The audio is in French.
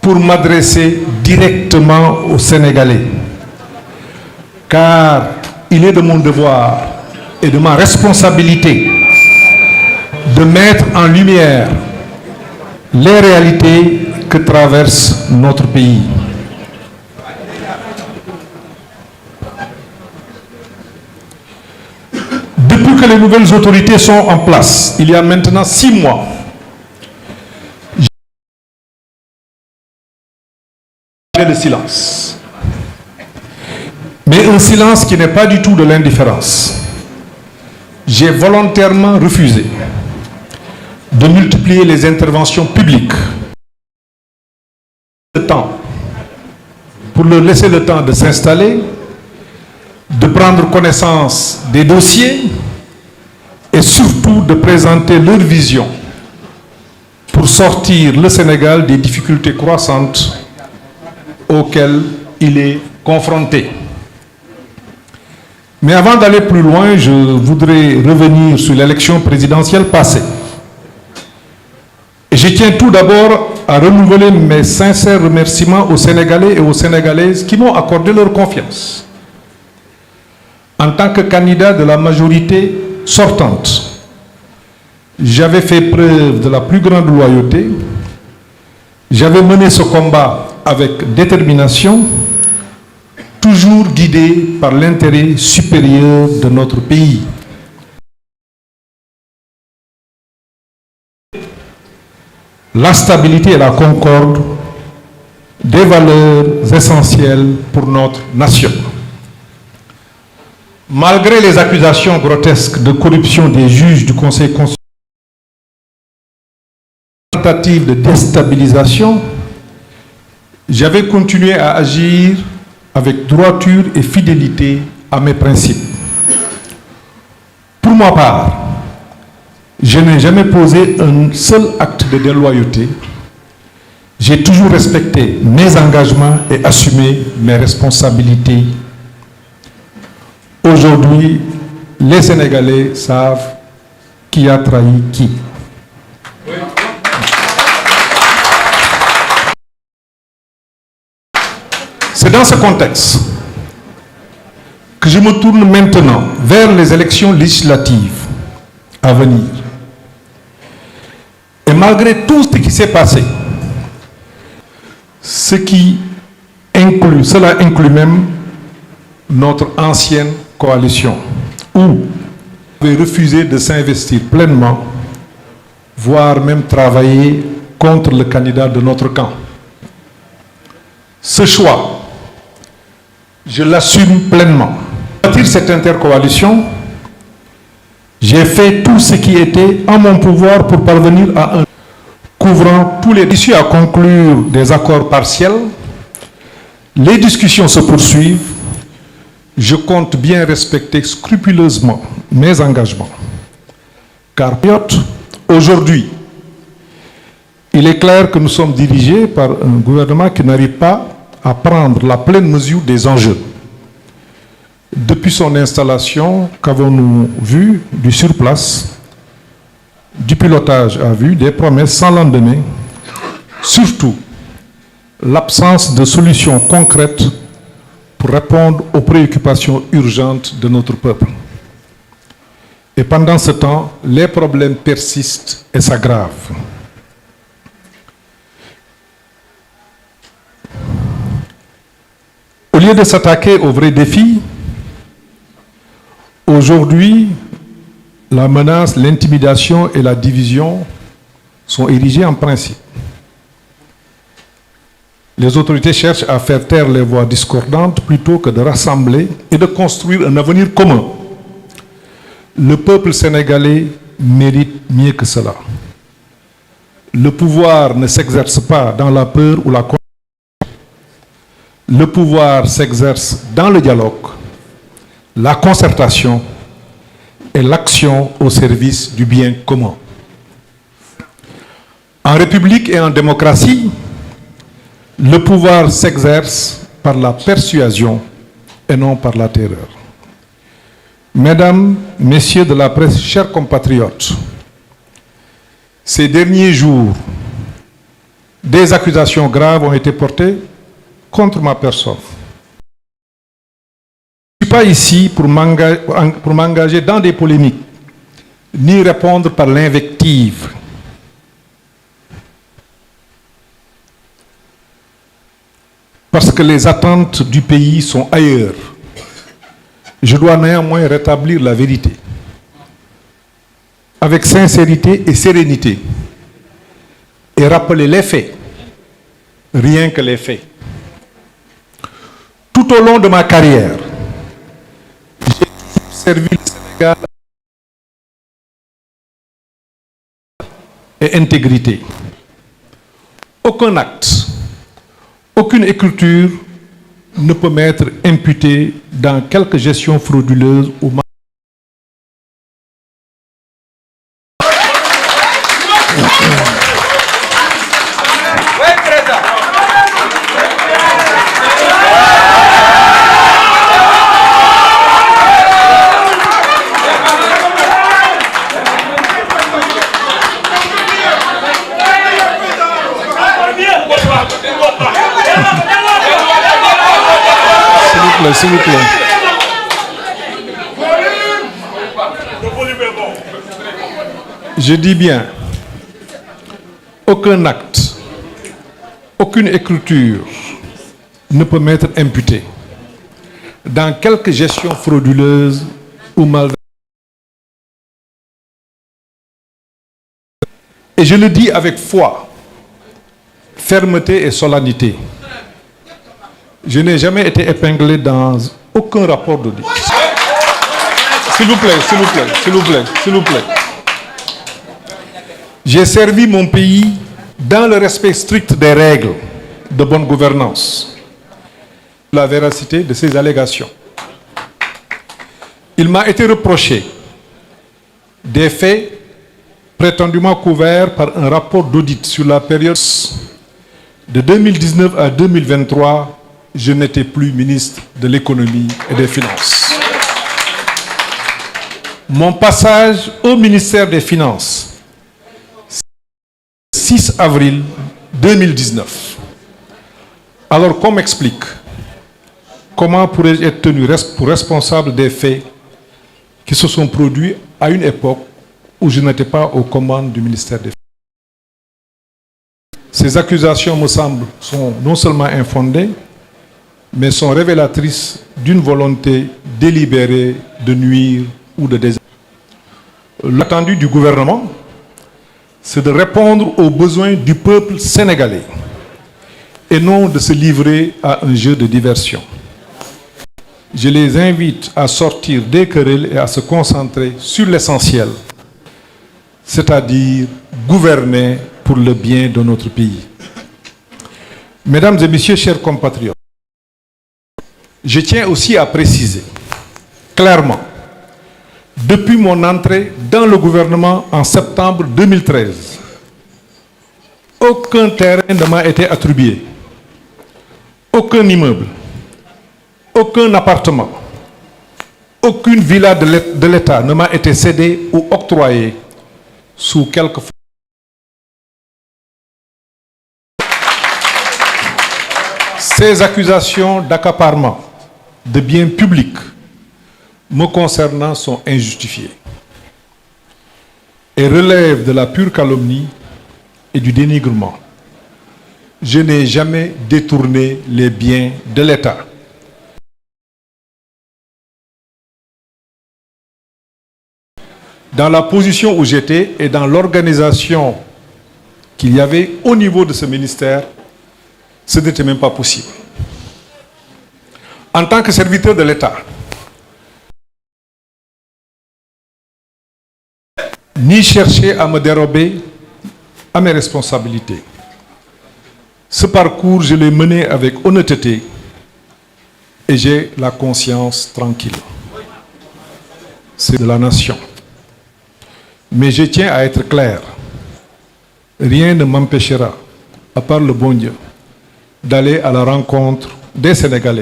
pour m'adresser directement aux Sénégalais, car il est de mon devoir et de ma responsabilité de mettre en lumière les réalités que traverse notre pays. Depuis que les nouvelles autorités sont en place, il y a maintenant 6 mois, j'ai le silence. Mais un silence qui n'est pas du tout de l'indifférence. J'ai volontairement refusé de multiplier les interventions publiques pour leur laisser le temps de s'installer, de prendre connaissance des dossiers et surtout de présenter leur vision pour sortir le Sénégal des difficultés croissantes auxquelles il est confronté. Mais avant d'aller plus loin, je voudrais revenir sur l'élection présidentielle passée. Et je tiens tout d'abord à renouveler mes sincères remerciements aux Sénégalais et aux Sénégalaises qui m'ont accordé leur confiance. En tant que candidat de la majorité sortante, j'avais fait preuve de la plus grande loyauté. J'avais mené ce combat avec détermination, toujours guidé par l'intérêt supérieur de notre pays. La stabilité et la concorde, des valeurs essentielles pour notre nation. Malgré les accusations grotesques de corruption des juges du Conseil constitutionnel, tentative de déstabilisation, j'avais continué à agir avec droiture et fidélité à mes principes. Pour ma part, je n'ai jamais posé un seul acte de déloyauté. J'ai toujours respecté mes engagements et assumé mes responsabilités. Aujourd'hui, les Sénégalais savent qui a trahi qui. C'est dans ce contexte que je me tourne maintenant vers les élections législatives à venir. Et malgré tout ce qui s'est passé, cela inclut même notre ancienne coalition, où on avait refusé de s'investir pleinement, voire même travailler contre le candidat de notre camp. Ce choix, je l'assume pleinement. Pour bâtir cette intercoalition, j'ai fait tout ce qui était en mon pouvoir pour parvenir à un couvrant tous les issues à conclure des accords partiels. Les discussions se poursuivent. Je compte bien respecter scrupuleusement mes engagements. Car aujourd'hui, il est clair que nous sommes dirigés par un gouvernement qui n'arrive pas à prendre la pleine mesure des enjeux. Depuis son installation, qu'avons-nous vu du surplace, du pilotage à vue, des promesses sans lendemain, surtout l'absence de solutions concrètes pour répondre aux préoccupations urgentes de notre peuple. Et pendant ce temps, les problèmes persistent et s'aggravent. Au lieu de s'attaquer aux vrais défis, aujourd'hui, la menace, l'intimidation et la division sont érigées en principe. Les autorités cherchent à faire taire les voix discordantes plutôt que de rassembler et de construire un avenir commun. Le peuple sénégalais mérite mieux que cela. Le pouvoir ne s'exerce pas dans la peur ou la colère. Le pouvoir s'exerce dans le dialogue, la concertation et l'action au service du bien commun. En République et en démocratie, le pouvoir s'exerce par la persuasion et non par la terreur. Mesdames, Messieurs de la presse, chers compatriotes, ces derniers jours, Des accusations graves ont été portées contre ma personne. Je ne suis pas ici pour m'engager dans des polémiques, ni répondre par l'invective. Parce que les attentes du pays sont ailleurs. Je dois néanmoins rétablir la vérité, avec sincérité et sérénité, et rappeler les faits, rien que les faits. Tout au long de ma carrière, j'ai servi le Sénégal et intégrité. Aucun acte, aucune écriture ne peut m'être imputée dans quelque gestion frauduleuse ou mal. S'il vous plaît. Je dis bien, aucun acte, aucune écriture ne peut m'être imputée dans quelque gestion frauduleuse ou malveillante. Et je le dis avec foi, fermeté et solennité. Je n'ai jamais été épinglé dans aucun rapport d'audit. S'il vous plaît, s'il vous plaît, s'il vous plaît, s'il vous plaît. J'ai servi mon pays dans le respect strict des règles de bonne gouvernance. La véracité de ces allégations. Il m'a été reproché des faits prétendument couverts par un rapport d'audit sur la période de 2019 à 2023. Je n'étais plus ministre de l'économie et des finances. Mon passage au ministère des Finances, 6 avril 2019. Alors qu'on m'explique, comment pourrais-je être tenu pour responsable des faits qui se sont produits à une époque où je n'étais pas aux commandes du ministère des Finances? Ces accusations, me semblent, sont non seulement infondées, mais sont révélatrices d'une volonté délibérée de nuire ou de désastrer. L'attendu du gouvernement, c'est de répondre aux besoins du peuple sénégalais et non de se livrer à un jeu de diversion. Je les invite à sortir des querelles et à se concentrer sur l'essentiel, c'est-à-dire gouverner pour le bien de notre pays. Mesdames et messieurs, chers compatriotes, je tiens aussi à préciser clairement, depuis mon entrée dans le gouvernement en septembre 2013, aucun terrain ne m'a été attribué, aucun immeuble, aucun appartement, aucune villa de l'État ne m'a été cédée ou octroyée sous quelque forme. Ces accusations d'accaparement de biens publics me concernant sont injustifiées et relèvent de la pure calomnie et du dénigrement. Je n'ai jamais détourné les biens de l'État. Dans la position où j'étais et dans l'organisation qu'il y avait au niveau de ce ministère, ce n'était même pas possible. En tant que serviteur de l'État, ni chercher à me dérober à mes responsabilités. Ce parcours, je l'ai mené avec honnêteté et j'ai la conscience tranquille. C'est de la nation. Mais je tiens à être clair. Rien ne m'empêchera, à part le bon Dieu, d'aller à la rencontre des Sénégalais